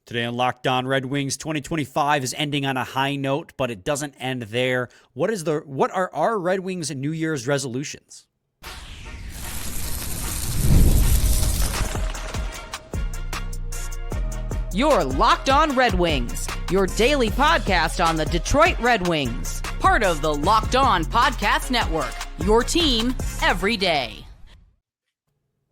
Today on Locked On Red Wings, 2025 is ending on a high note, but it doesn't end there. What are our Red Wings New Year's resolutions? You're Locked On Red Wings, your daily podcast on the Detroit Red Wings, part of the Locked On Podcast Network, your team every day.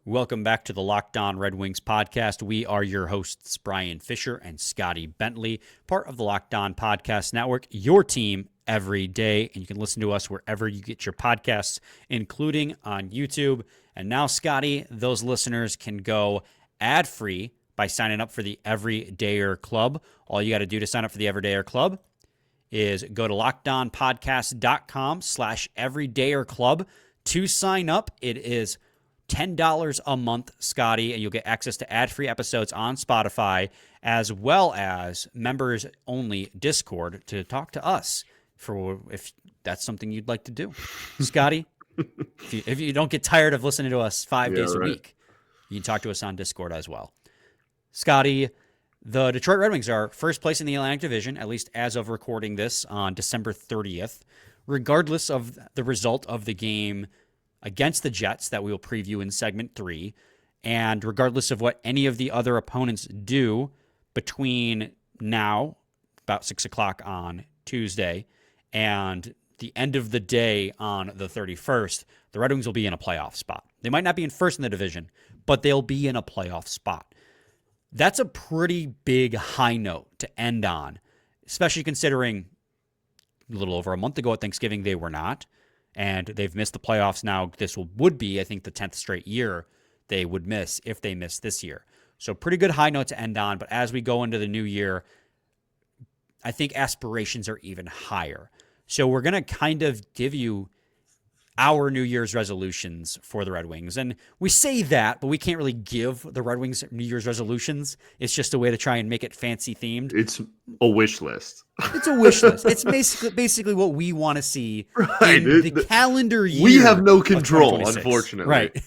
Welcome back to the Locked On Red Wings podcast. We are your hosts, Brian Fisher and Scotty Bentley, part of the Locked On Podcast Network, your team every day. And you can listen to us wherever you get your podcasts, including on YouTube. And now, Scotty, those listeners can go ad-free by signing up for the Everydayer Club. All you got to do to sign up for the Everydayer Club is go to lockedonpodcast.com/Everydayer Club to sign up. It is $10 a month, Scotty, and you'll get access to ad-free episodes on Spotify, as well as members-only Discord to talk to us for if that's something you'd like to do. Scotty, if you don't get tired of listening to us 5 days a week, you can talk to us on Discord as well. Scotty, the Detroit Red Wings are first place in the Atlantic Division, at least as of recording this on December 30th, regardless of the result of the game against the Jets that we will preview in segment 3, and regardless of what any of the other opponents do between now, about 6 o'clock on Tuesday, and the end of the day on the 31st, the Red Wings will be in a playoff spot. They might not be in first in the division, but they'll be in a playoff spot. That's a pretty big high note to end on, especially considering a little over a month ago at Thanksgiving they were not. And they've missed the playoffs now. This would be, I think, the 10th straight year they would miss if they miss this year. So pretty good high note to end on. But as we go into the new year, I think aspirations are even higher. So we're going to kind of give you our New Year's resolutions for the Red Wings. And we say that, but we can't really give the Red Wings New Year's resolutions. It's just a way to try and make it fancy themed. It's a wish list. It's a wish list. It's basically what we want to see in the calendar year. We have no control, unfortunately. Right.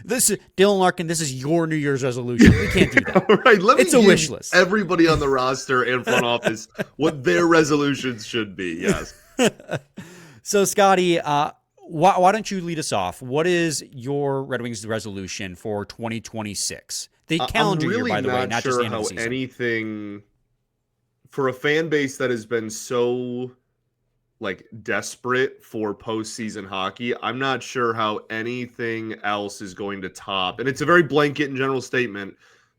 This is Dylan Larkin. This is your New Year's resolution. We can't do that. Right. It's a wish list. Everybody on the roster and front office what their resolutions should be. Yes. So, Scotty, why don't you lead us off? What is your Red Wings resolution for 2026? The calendar year, by the way, not just the end of the season. Anything for a fan base that has been so desperate for postseason hockey. I'm not sure how anything else is going to top. And it's a very blanket and general statement,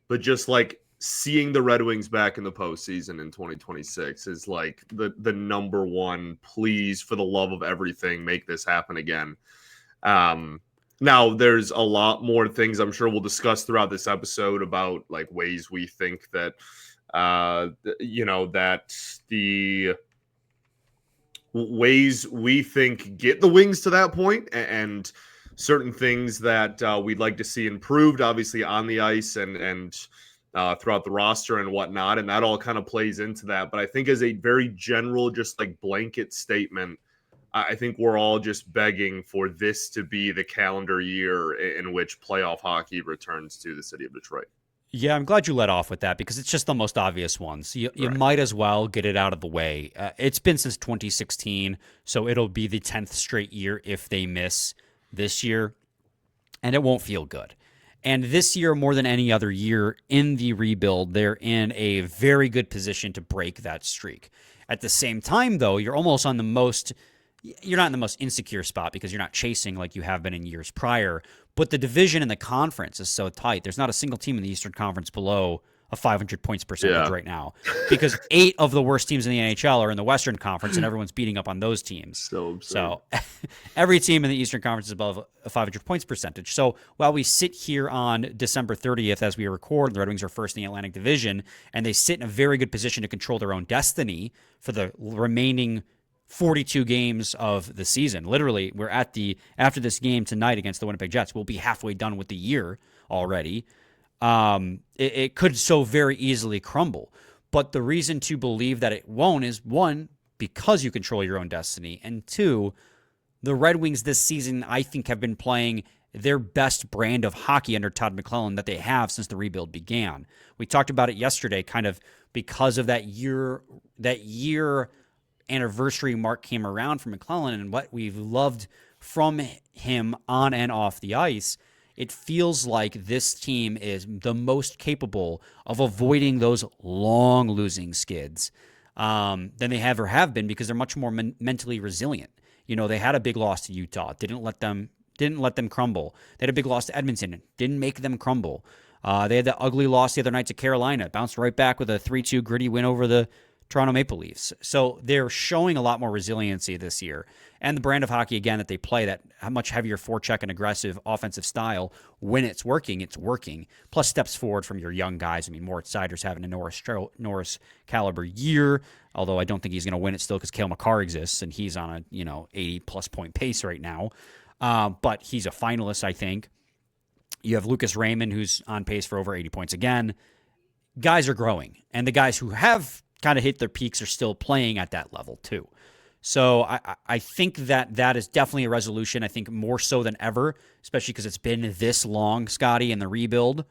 but just seeing the Red Wings back in the postseason in 2026 is the number one. Please, for the love of everything, make this happen again. Now, there's a lot more things I'm sure we'll discuss throughout this episode about ways we think that, that the ways we think get the Wings to that point and certain things that we'd like to see improved, obviously on the ice and throughout the roster and whatnot, and that all kind of plays into that. But I think as a very general, just blanket statement, I think we're all just begging for this to be the calendar year in which playoff hockey returns to the city of Detroit. Yeah, I'm glad you led off with that because it's just the most obvious ones. You might as well get it out of the way. It's been since 2016, so it'll be the 10th straight year if they miss this year, and it won't feel good. And this year, more than any other year in the rebuild, they're in a very good position to break that streak. At the same time, though, you're not in the most insecure spot because you're not chasing like you have been in years prior. But the division and the conference is so tight. There's not a single team in the Eastern Conference below a 500 points percentage right now because 8 of the worst teams in the NHL are in the Western Conference and everyone's beating up on those teams. So every team in the Eastern Conference is above a 500 points percentage. So while we sit here on December 30th as we record, the Red Wings are first in the Atlantic Division, and they sit in a very good position to control their own destiny for the remaining 42 games of the season. Literally, we're after this game tonight against the Winnipeg Jets, we'll be halfway done with the year already. It could so very easily crumble. But the reason to believe that it won't is, one, because you control your own destiny, and two, the Red Wings this season, I think, have been playing their best brand of hockey under Todd McClellan that they have since the rebuild began. We talked about it yesterday, kind of because of that year anniversary mark came around for McClellan and what we've loved from him on and off the ice. It feels like this team is the most capable of avoiding those long losing skids than they ever have been, because they're much more mentally resilient. They had a big loss to Utah, didn't let them crumble. They had a big loss to Edmonton, didn't make them crumble. They had the ugly loss the other night to Carolina, bounced right back with a 3-2 gritty win over the Toronto Maple Leafs. So they're showing a lot more resiliency this year. And the brand of hockey, again, that they play, that much heavier forecheck and aggressive offensive style, when it's working, it's working. Plus steps forward from your young guys. I mean, Moritz Seider's having a Norris caliber year, although I don't think he's going to win it still because Cale Makar exists, and he's on a 80-plus point pace right now. But he's a finalist, I think. You have Lucas Raymond, who's on pace for over 80 points again. Guys are growing, and the guys who have kind of hit their peaks are still playing at that level too. So I think that is definitely a resolution. I think more so than ever, especially because it's been this long, Scotty, in the rebuild,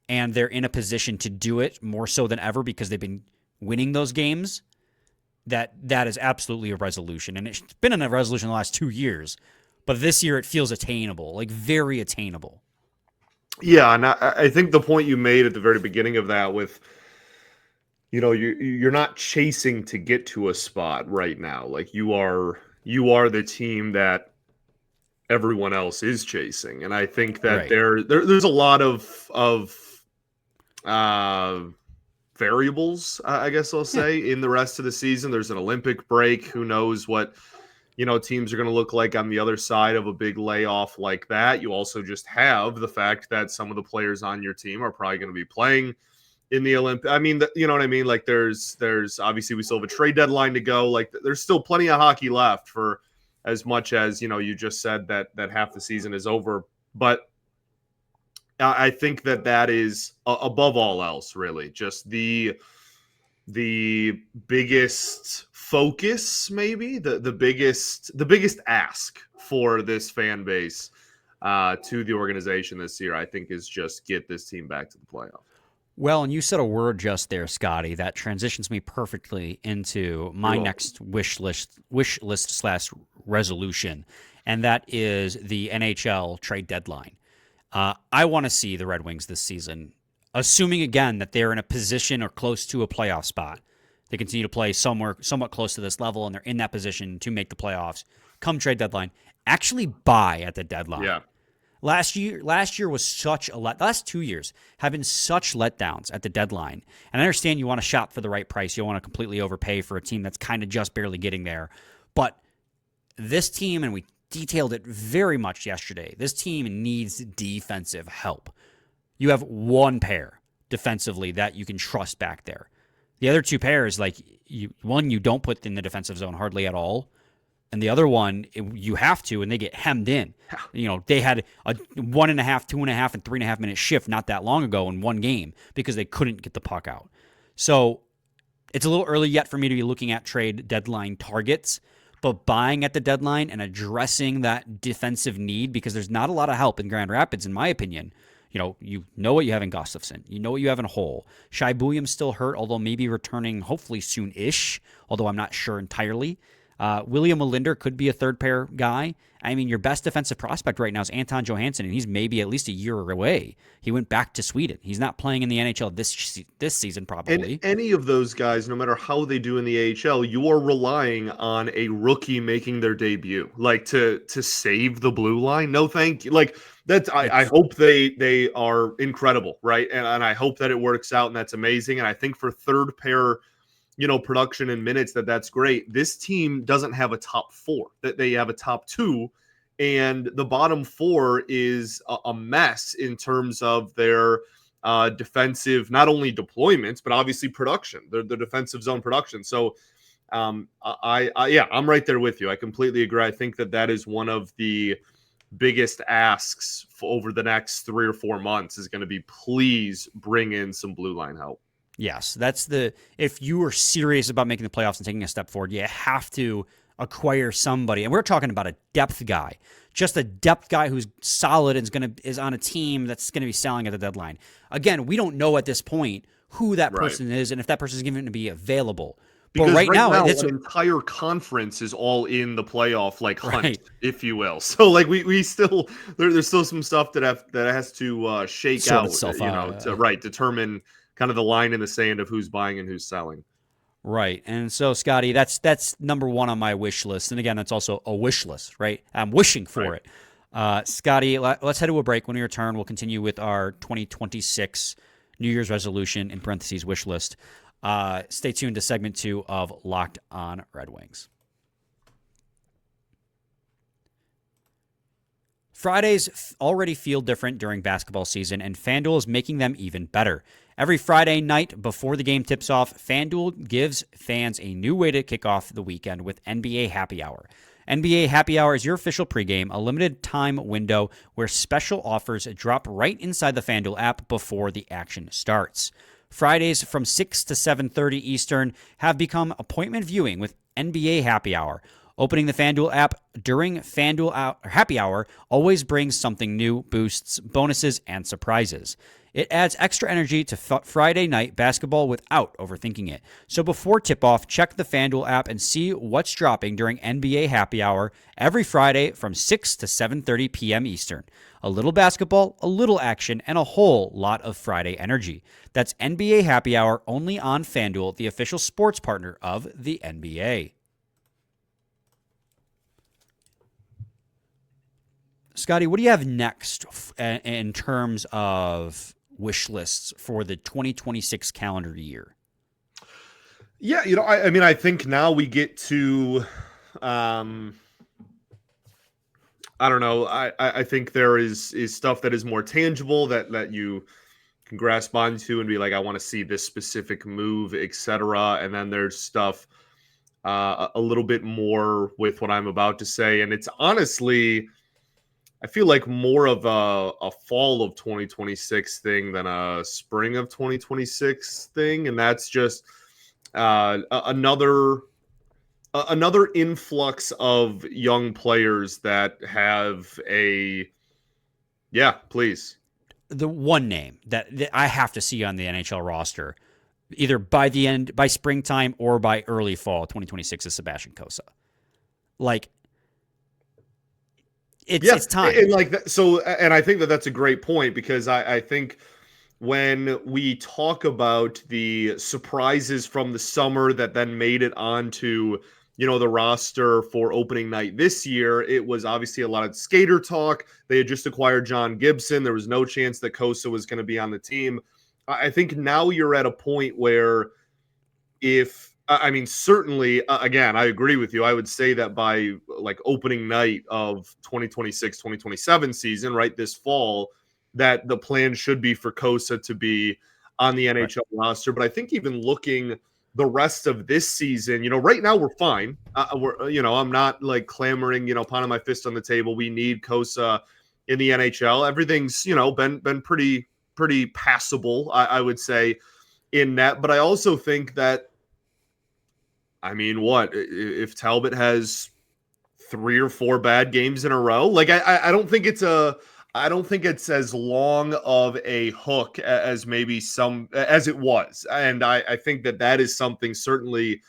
and they're in a position to do it more so than ever because they've been winning those games. That is absolutely a resolution, and it's been a resolution the last 2 years, but this year it feels attainable, like very attainable. Yeah, and I think the point you made at the very beginning of that with, you're not chasing to get to a spot right now. Like you are the team that everyone else is chasing, and I think that right. there's a lot of variables, I guess I'll say, in the rest of the season. There's an Olympic break. Who knows what teams are going to look like on the other side of a big layoff like that. You also just have the fact that some of the players on your team are probably going to be playing in the Olympics. I mean, you know what I mean? Like there's obviously we still have a trade deadline to go. Like there's still plenty of hockey left, for as much as, you just said that half the season is over. But I think that is above all else, really, just the biggest focus, maybe the biggest ask for this fan base to the organization this year, I think, is just get this team back to the playoff. Well, and you said a word just there, Scotty, that transitions me perfectly into my next wish list / resolution, and that is the NHL trade deadline. I want to see the Red Wings this season, assuming again that they're in a position or close to a playoff spot. They continue to play somewhat close to this level, and they're in that position to make the playoffs. Come trade deadline, actually buy at the deadline. Yeah. Last year was such a last 2 years have been such letdowns at the deadline. And I understand you want to shop for the right price. You don't want to completely overpay for a team that's kind of just barely getting there. But this team, and we detailed it very much yesterday, this team needs defensive help. You have one pair defensively that you can trust back there. The other two pairs, you don't put in the defensive zone hardly at all. And the other one, you have to, and they get hemmed in. They had a 1.5, 2.5, and 3.5 minute shift not that long ago in one game because they couldn't get the puck out. So it's a little early yet for me to be looking at trade deadline targets, but buying at the deadline and addressing that defensive need, because there's not a lot of help in Grand Rapids, in my opinion. You know what you have in Gustafsson. You know what you have in Hull. Shai Buium's still hurt, although maybe returning hopefully soon-ish, although I'm not sure entirely. William Wallinder could be a third-pair guy. I mean, your best defensive prospect right now is Anton Johansson, and he's maybe at least a year away. He went back to Sweden. He's not playing in the NHL this season, probably. And any of those guys, no matter how they do in the AHL, you are relying on a rookie making their debut, to save the blue line. No, thank you. I hope they are incredible, right? And I hope that it works out, and that's amazing. And I think for third pair, production and minutes, that's great. This team doesn't have a top four, that they have a top two, and the bottom four is a mess in terms of their defensive, not only deployments, but obviously production, the defensive zone production. So I'm right there with you. I completely agree. I think that is one of the biggest asks for over the next 3 or 4 months is going to be, please bring in some blue line help. Yes, if you are serious about making the playoffs and taking a step forward, you have to acquire somebody, and we're talking about a depth guy, just a depth guy who's solid and is on a team that's going to be selling at the deadline. Again, we don't know at this point who that person is and if that person is going to be available. Because but right now an entire conference is all in the playoff hunt, if you will. So we still there's still some stuff that has to shake sort out, itself out, to determine kind of the line in the sand of who's buying and who's selling. Right. And so, Scotty, that's number one on my wish list. And again, that's also a wish list, right? I'm wishing for it. Scotty, let's head to a break. When we return, we'll continue with our 2026 New Year's resolution, in parentheses, wish list. Stay tuned to segment 2 of Locked On Red Wings. Fridays already feel different during basketball season, and FanDuel is making them even better. Every Friday night before the game tips off, FanDuel gives fans a new way to kick off the weekend with NBA Happy Hour. NBA Happy Hour is your official pregame, a limited time window where special offers drop right inside the FanDuel app before the action starts. Fridays from 6 to 7:30 Eastern have become appointment viewing with NBA Happy Hour. Opening the FanDuel app during FanDuel Happy Hour always brings something new, boosts, bonuses, and surprises. It adds extra energy to Friday night basketball without overthinking it. So before tip-off, check the FanDuel app and see what's dropping during NBA Happy Hour every Friday from 6 to 7:30 p.m. Eastern. A little basketball, a little action, and a whole lot of Friday energy. That's NBA Happy Hour only on FanDuel, the official sports partner of the NBA. Scotty, what do you have next in terms of wish lists for the 2026 calendar year? Yeah, I think now we get to, I don't know. I think there is stuff that is more tangible that you can grasp onto and be like, I want to see this specific move, etc. And then there's stuff a little bit more with what I'm about to say, and it's honestly, I feel like more of a fall of 2026 thing than a spring of 2026 thing. And that's just another influx of young players that have please. The one name that I have to see on the NHL roster, either by springtime or by early fall 2026, is Sebastian Cossa. It's time. And and I think that's a great point, because I think when we talk about the surprises from the summer that then made it onto, the roster for opening night this year, it was obviously a lot of skater talk. They had just acquired John Gibson. There was no chance that Cossa was going to be on the team. I think now you're at a point where certainly, again, I agree with you. I would say that by opening night of 2026, 2027 season, right, this fall, that the plan should be for Cossa to be on the NHL roster. But I think even looking the rest of this season, right now we're fine. I'm not clamoring, pounding my fist on the table. We need Cossa in the NHL. Everything's, been pretty passable, I would say, in net. But I also think that, if Talbot has 3 or 4 bad games in a row, I don't think it's as long of a hook as maybe as it was. And I think that is something certainly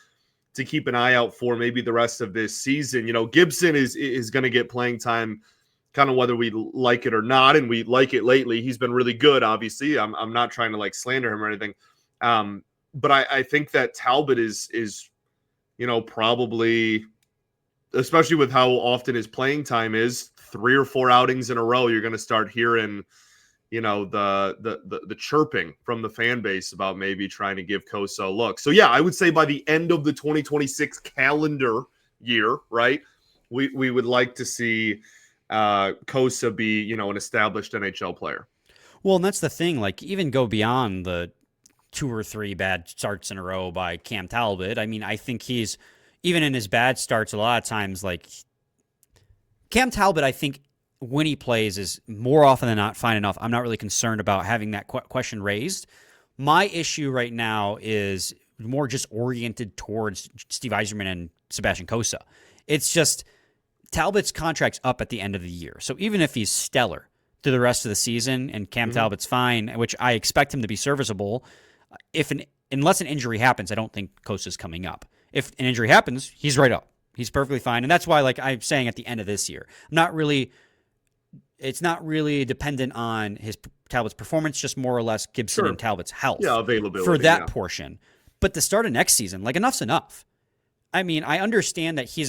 to keep an eye out for maybe the rest of this season. Gibson is going to get playing time kind of whether we like it or not. And we like it lately. He's been really good, obviously. I'm not trying to slander him or anything. But I think that Talbot is probably, especially with how often his playing time is, 3 or 4 outings in a row, you're going to start hearing, the chirping from the fan base about maybe trying to give Cossa a look. So yeah, I would say by the end of the 2026 calendar year, right, we would like to see Cossa be, an established NHL player. Well, and that's the thing, even go beyond the 2 or 3 bad starts in a row by Cam Talbot. I think he's, even in his bad starts, a lot of times, Cam Talbot, I think when he plays is more often than not fine enough. I'm not really concerned about having that question raised. My issue right now is more just oriented towards Steve Yzerman and Sebastian Cossa. It's just Talbot's contract's up at the end of the year. So even if he's stellar through the rest of the season and Cam Talbot's fine, which I expect him to be serviceable, unless an injury happens, I don't think Kosa's coming up. If an injury happens, he's right up. He's perfectly fine. And that's why, like I'm saying, at the end of this year, it's not really dependent on Talbot's performance, just more or less Gibson and Talbot's health. Yeah, availability. For that portion. But the start of next season, like enough's enough. I mean, I understand that he's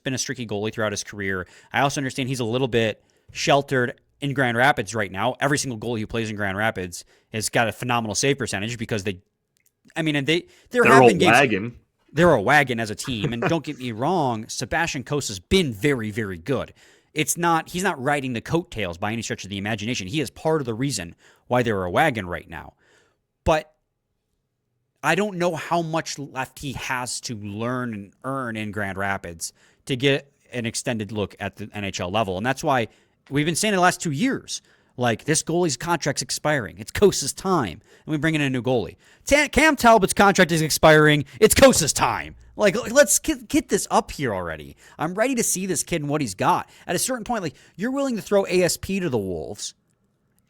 been a streaky goalie throughout his career. I also understand he's a little bit sheltered in Grand Rapids right now. Every single goalie who plays in Grand Rapids has got a phenomenal save percentage because they're a wagon as a team. And don't get me wrong, Sebastian Kosa's been very, very good. He's not riding the coattails by any stretch of the imagination. He is part of the reason why they're a wagon right now. But I don't know how much left he has to learn and earn in Grand Rapids to get an extended look at the NHL level. And that's why we've been saying in the last 2 years, like, this goalie's contract's expiring. It's Kosa's time. And we bring in a new goalie. Cam Talbot's contract is expiring. It's Kosa's time. Like, let's get this up here already. I'm ready to see this kid and what he's got. At a certain point, like, you're willing to throw ASP to the Wolves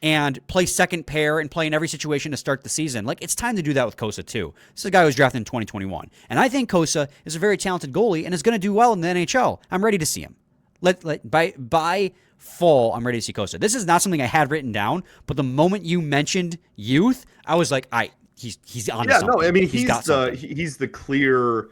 and play second pair and play in every situation to start the season. Like, it's time to do that with Kosa, too. This is a guy who was drafted in 2021. And I think Kosa is a very talented goalie and is going to do well in the NHL. I'm ready to see him. By fall, I'm ready to see Kosa. This is not something I had written down, but the moment you mentioned youth, I was like, he's on something. Yeah, no, I mean, he's the clear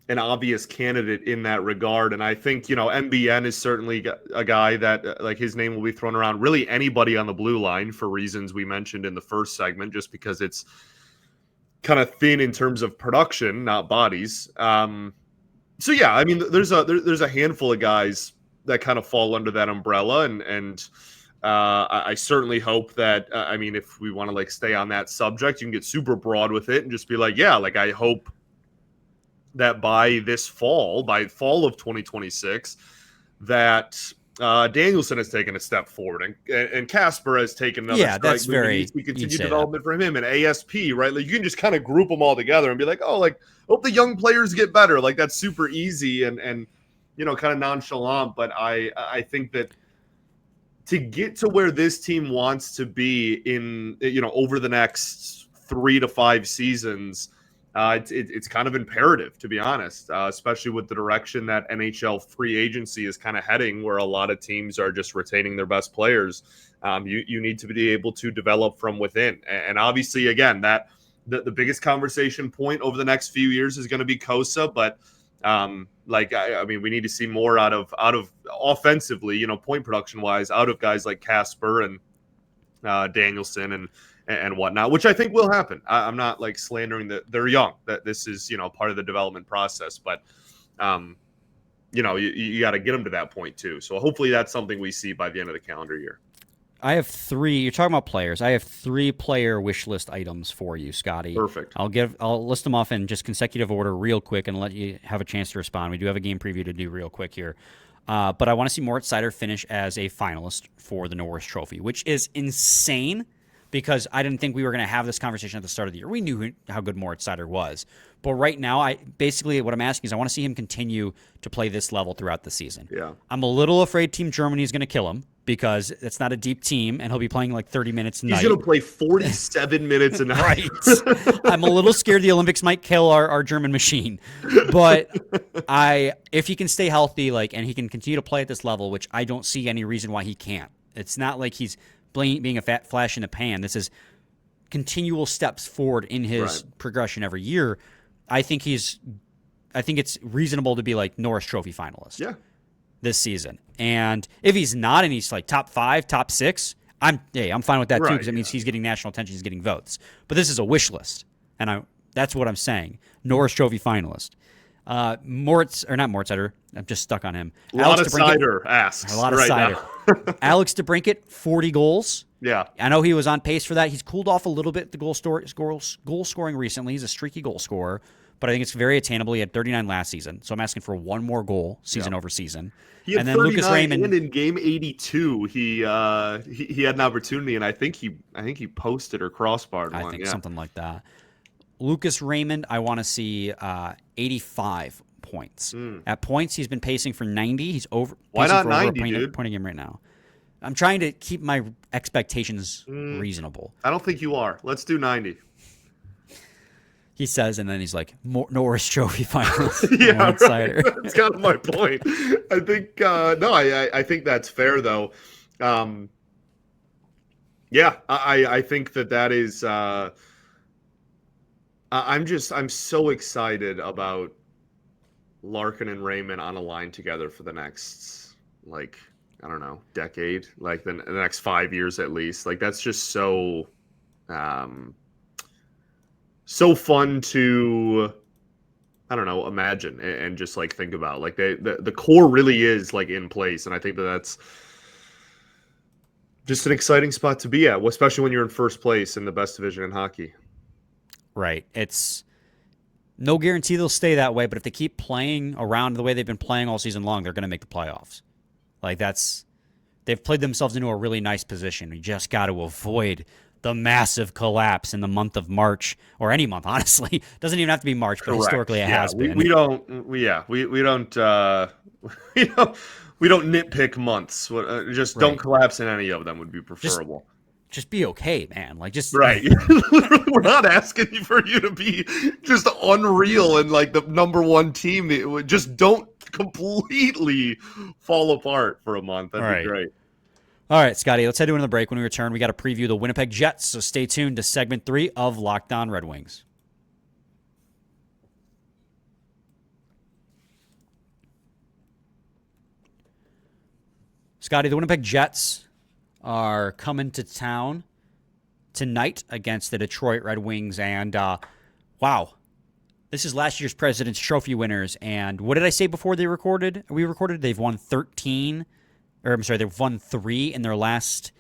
and obvious candidate in that regard. And I think, MBN is certainly a guy that, like, his name will be thrown around. Really anybody on the blue line for reasons we mentioned in the first segment, just because it's kind of thin in terms of production, not bodies. So yeah, I mean, there's a handful of guys that kind of fall under that umbrella. And I certainly hope that, I mean, if we want to, like, stay on that subject, you can get super broad with it and just be like, yeah, like, I hope that by fall of 2026, that Danielson has taken a step forward and Casper has taken another step. That's very, we continue development for him and ASP, right? Like, you can just kind of group them all together and be like, oh, like, hope the young players get better. Like, that's super easy and kind of nonchalant. But I think that to get to where this team wants to be in, over the next 3 to 5 seasons, it's kind of imperative, to be honest, especially with the direction that NHL free agency is kind of heading, where a lot of teams are just retaining their best players. You need to be able to develop from within. And obviously, again, that the biggest conversation point over the next few years is going to be Kosa. But I mean, we need to see more out of offensively, point production wise, out of guys like Casper and Danielson and whatnot, which I think will happen. I'm not, like, slandering that they're young, that this is, part of the development process, but you got to get them to that point too. So hopefully that's something we see by the end of the calendar year. I have 3. You're talking about players. I have 3 player wish list items for you, Scotty. Perfect. I'll list them off in just consecutive order real quick and let you have a chance to respond. We do have a game preview to do real quick here. But I want to see Moritz Seider finish as a finalist for the Norris Trophy, which is insane because I didn't think we were going to have this conversation at the start of the year. We knew how good Moritz Seider was. But right now, what I'm asking is I want to see him continue to play this level throughout the season. Yeah. I'm a little afraid Team Germany is going to kill him because it's not a deep team, and he'll be playing like 30 minutes a night. He's going to play 47 minutes a night. Right. I'm a little scared the Olympics might kill our German machine. But if he can stay healthy, and he can continue to play at this level, which I don't see any reason why he can't. It's not like he's being a fat flash in the pan. This is continual steps forward in his progression every year. I think it's reasonable to be like Norris Trophy finalist this season. And if he's not and he's like top 5, top 6, I'm fine with that too, because it means he's getting national attention, he's getting votes. But this is a wish list, and that's what I'm saying. Norris Trophy finalist. Moritz Seider, I'm just stuck on him. A lot of Seider asks. A lot of Seider. Alex DeBrincat, 40 goals. Yeah. I know he was on pace for that. He's cooled off a little bit the goal scoring recently. He's a streaky goal scorer, but I think it's very attainable. He had 39 last season, so I'm asking for one more goal season over season. He had and then 39, Lucas Raymond, and in game 82, he had an opportunity, and I think he posted or crossbarred one. I think something like that. Lucas Raymond, I want to see 85 points. At points, he's been pacing for 90. He's over. Why pacing not for over 90, dude? Point a game right now. I'm trying to keep my expectations reasonable. I don't think you are. Let's do 90. He says, and then he's like, Norris Trophy Finals. Yeah, right. That's kind of my point. I think I think that's fair though. Yeah, I think that is. I'm so excited about Larkin and Raymond on a line together for the next, like, I don't know, decade, like the next 5 years at least. Like, that's just so fun to, I don't know, imagine and just like think about. Like the core really is like in place, and I think that's just an exciting spot to be at, especially when you're in first place in the best division in hockey. Right. It's no guarantee they'll stay that way, but if they keep playing around the way they've been playing all season long, they're going to make the playoffs. Like they've played themselves into a really nice position. We just got to avoid the massive collapse in the month of March, or any month, honestly. Doesn't even have to be March, but historically it has been. We don't nitpick months. Don't collapse in any of them would be preferable. Just be okay, man. Like, just right. We're not asking for you to be just unreal and like the number one team. Just don't completely fall apart for a month. That'd be great. All right, Scotty, let's head to another break. When we return, we got to preview the Winnipeg Jets, so stay tuned to segment 3 of Locked On Red Wings. Scotty, the Winnipeg Jets are coming to town tonight against the Detroit Red Wings, and wow, this is last year's President's Trophy winners, and what did I say before we recorded? They've won 13... they've won 3 in their last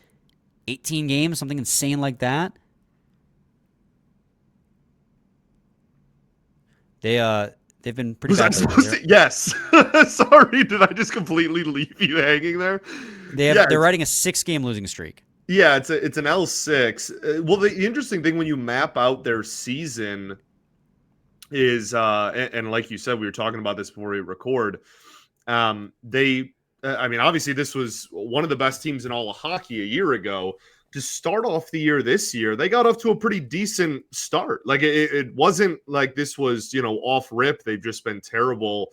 18 games, something insane like that. They've been pretty bad. Yes. Sorry, did I just completely leave you hanging there? They're riding a 6-game losing streak. Yeah, it's an L6. Well, the interesting thing when you map out their season is, and like you said, we were talking about this before we record. Obviously, this was one of the best teams in all of hockey a year ago. To start off the year this year, they got off to a pretty decent start. Like, it wasn't like this was, off rip. They've just been terrible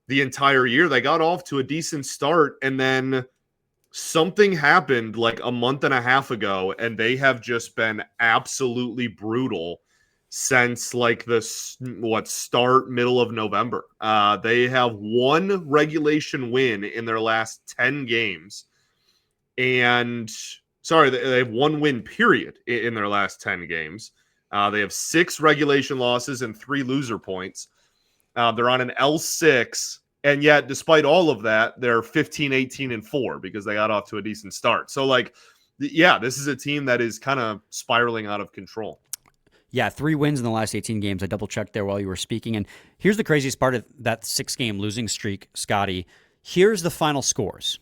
the entire year. They got off to a decent start, and then something happened like a month and a half ago, and they have just been absolutely brutal since like middle of November. They have one regulation win in their last 10 games. And they have one win period in their last 10 games. They have 6 regulation losses and 3 loser points. They're on an L6. And yet, despite all of that, they're 15, 18, and 4 because they got off to a decent start. So, this is a team that is kind of spiraling out of control. Yeah, 3 wins in the last 18 games. I double-checked there while you were speaking. And here's the craziest part of that 6-game losing streak, Scotty. Here's the final scores.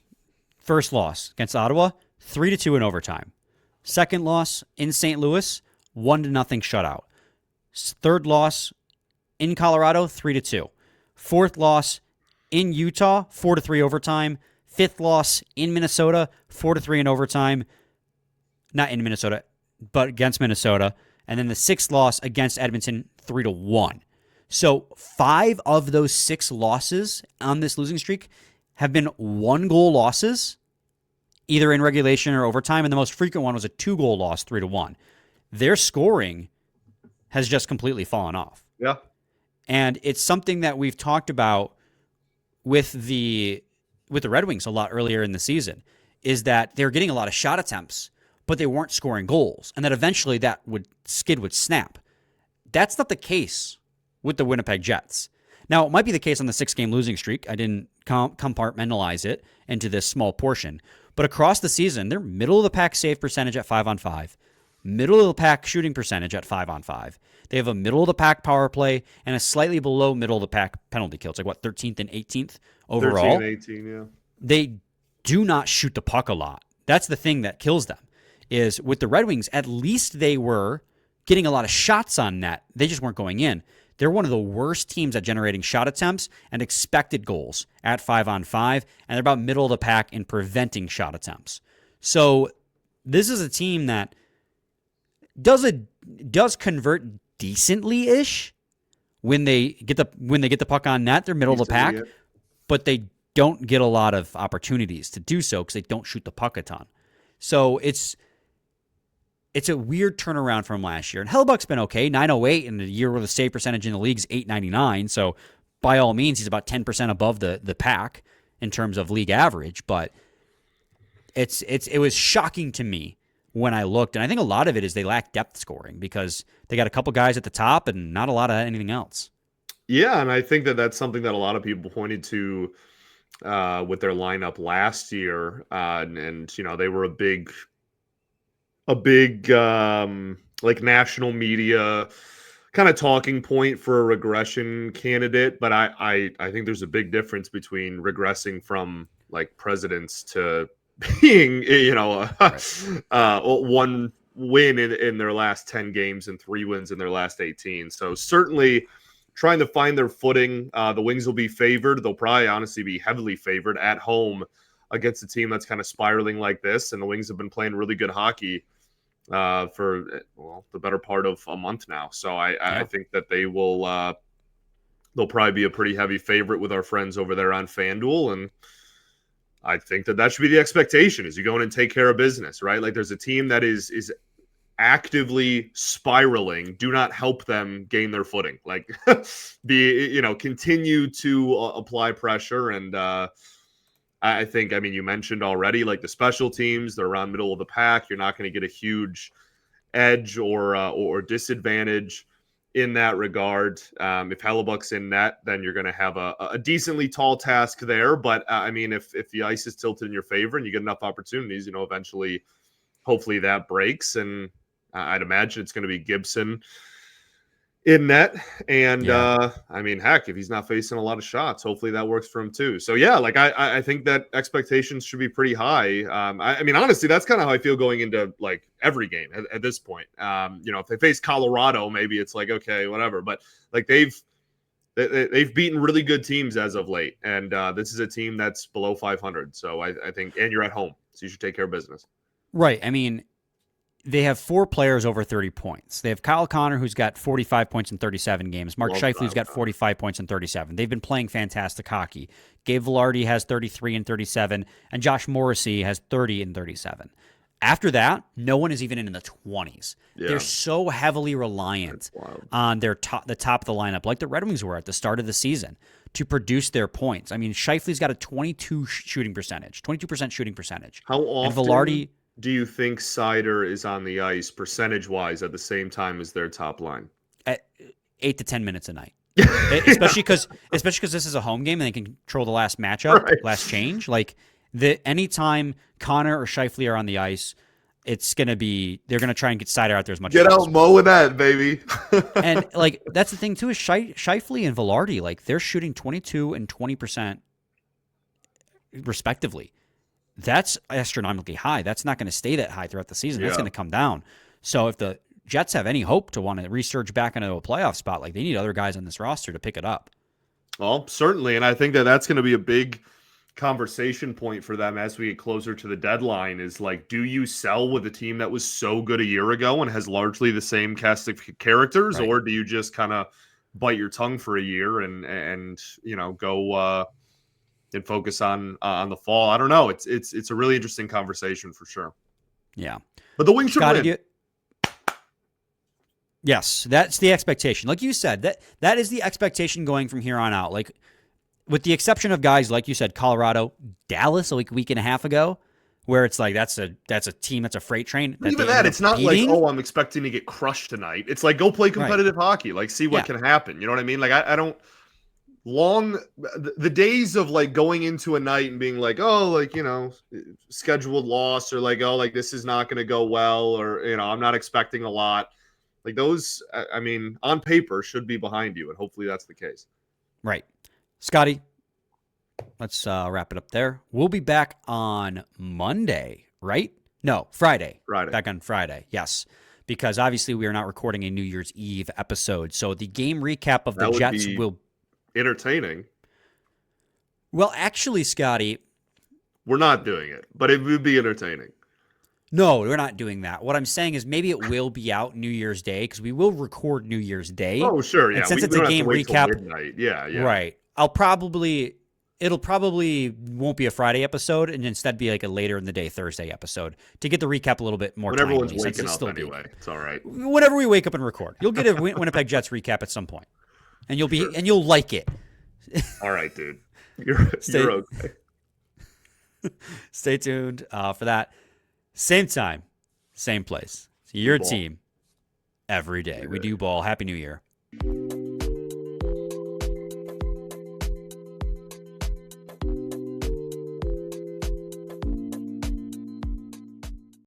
First loss against Ottawa, 3-2 in overtime. Second loss in St. Louis, 1-0 shutout. Third loss in Colorado, 3-2. Fourth loss in Utah, 4-3 overtime. Fifth loss in Minnesota, 4-3 in overtime. Not in Minnesota, but against Minnesota. And then the 6th loss against Edmonton, 3-1. So 5 of those 6 losses on this losing streak have been 1-goal losses, either in regulation or overtime. And the most frequent one was a 2-goal loss, 3-1. Their scoring has just completely fallen off. Yeah. And it's something that we've talked about with the Red Wings a lot earlier in the season, is that they're getting a lot of shot attempts, but they weren't scoring goals, and that eventually skid would snap. That's not the case with the Winnipeg Jets. Now, it might be the case on the 6-game losing streak. I didn't compartmentalize it into this small portion. But across the season, they're middle-of-the-pack save percentage at 5-on-5, middle-of-the-pack shooting percentage at 5-on-5. They have a middle-of-the-pack power play and a slightly below middle-of-the-pack penalty kill. It's like, 13th and 18th overall? 13 and 18, yeah. They do not shoot the puck a lot. That's the thing that kills them, is with the Red Wings, at least they were getting a lot of shots on net. They just weren't going in. They're one of the worst teams at generating shot attempts and expected goals at 5-on-5, and they're about middle of the pack in preventing shot attempts. So this is a team that does convert decently-ish when they get the puck on net. They're middle of the pack, but they don't get a lot of opportunities to do so because they don't shoot the puck a ton. So it's a weird turnaround from last year. And Hellebuck's been okay, 908 in the year where the save percentage in the league is 899. So by all means, he's about 10% above the pack in terms of league average. But it was shocking to me when I looked. And I think a lot of it is they lack depth scoring because they got a couple guys at the top and not a lot of anything else. Yeah, and I think that's something that a lot of people pointed to with their lineup last year. And they were a big like national media kind of talking point for a regression candidate. But I think there's a big difference between regressing from like presidents to being, one win in their last 10 games and 3 wins in their last 18. So certainly trying to find their footing. The Wings will be favored. They'll probably honestly be heavily favored at home against a team that's kind of spiraling like this. And the Wings have been playing really good hockey for the better part of a month now. So I think that they'll probably be a pretty heavy favorite with our friends over there on FanDuel. And I think that should be the expectation, is you go in and take care of business, right? Like there's a team that is actively spiraling. Do not help them gain their footing. Like continue to apply pressure. And I think, you mentioned already, like the special teams, they're around middle of the pack. You're not going to get a huge edge or disadvantage in that regard. If Hellebuck's in net, then you're going to have a decently tall task there. But if the ice is tilted in your favor and you get enough opportunities, eventually, hopefully that breaks. And I'd imagine it's going to be Gibson in net. And heck, if he's not facing a lot of shots, hopefully that works for him too. So yeah, like I think that expectations should be pretty high. Honestly, that's kind of how I feel going into like every game at this point. If they face Colorado, maybe it's like, okay, whatever. But like they've beaten really good teams as of late. And this is a team that's below 500. So I think, and you're at home, so you should take care of business. Right. They have 4 players over 30 points. They have Kyle Connor, who's got 45 points in 37 games. Mark Scheifele, who's got 45 points in 37. They've been playing fantastic hockey. Gabe Vilardi has 33 and 37, and Josh Morrissey has 30 and 37. After that, no one is even in the 20s. Yeah. They're so heavily reliant on the top of the lineup, like the Red Wings were at the start of the season, to produce their points. Scheifele's got a 22% shooting percentage. How often? And Vilardi, do you think Sider is on the ice percentage-wise at the same time as their top line? At 8 to 10 minutes a night. especially because this is a home game and they can control the last matchup, last change. Like anytime Connor or Scheifele are on the ice, they're going to try and get Sider out there as much as possible. Get out Mo with that, baby. And like that's the thing too, is Scheifele and Vilardi, like they're shooting 22 and 20% respectively. That's astronomically high. That's not going to stay that high throughout the season. That's going to come down. So if the Jets have any hope to want to resurge back into a playoff spot, like they need other guys on this roster to pick it up. Well, certainly. And I think that's going to be a big conversation point for them as we get closer to the deadline, is like, do you sell with a team that was so good a year ago and has largely the same cast of characters, or do you just kind of bite your tongue for a year and go and focus on the fall? I don't know. It's a really interesting conversation for sure. Yeah. But the Wings should win. Yes, that's the expectation. Like you said, that is the expectation going from here on out. Like, with the exception of guys, like you said, Colorado, Dallas a week and a half ago, where it's like that's a team that's a freight train. Even that, it's not like, I'm expecting to get crushed tonight. It's like, go play competitive hockey. Like, see what can happen. You know what I mean? Like, I don't... the days of like going into a night and being like, scheduled loss, or like, this is not going to go well, or, I'm not expecting a lot. Like those, on paper should be behind you. And hopefully that's the case. Right. Scotty, let's wrap it up there. We'll be back on Monday, right? No, Friday. Friday. Back on Friday. Yes. because obviously we are not recording a New Year's Eve episode. So the game recap of the Jets will entertaining. Well, actually, Scotty, we're not doing it, but it would be entertaining. No, we're not doing that. What I'm saying is maybe it will be out New Year's Day because we will record New Year's Day. Oh, sure, yeah. And since it's a game recap, yeah, right? It'll probably won't be a Friday episode, and instead be like a later in the day Thursday episode to get the recap a little bit more. When everyone's waking up anyway, it's all right. Whenever we wake up and record, you'll get a Winnipeg Jets recap at some point, and you'll like it. All right, dude. You're okay. Stay tuned for that. Same time, same place. Your team every day. We do ball. Happy New Year.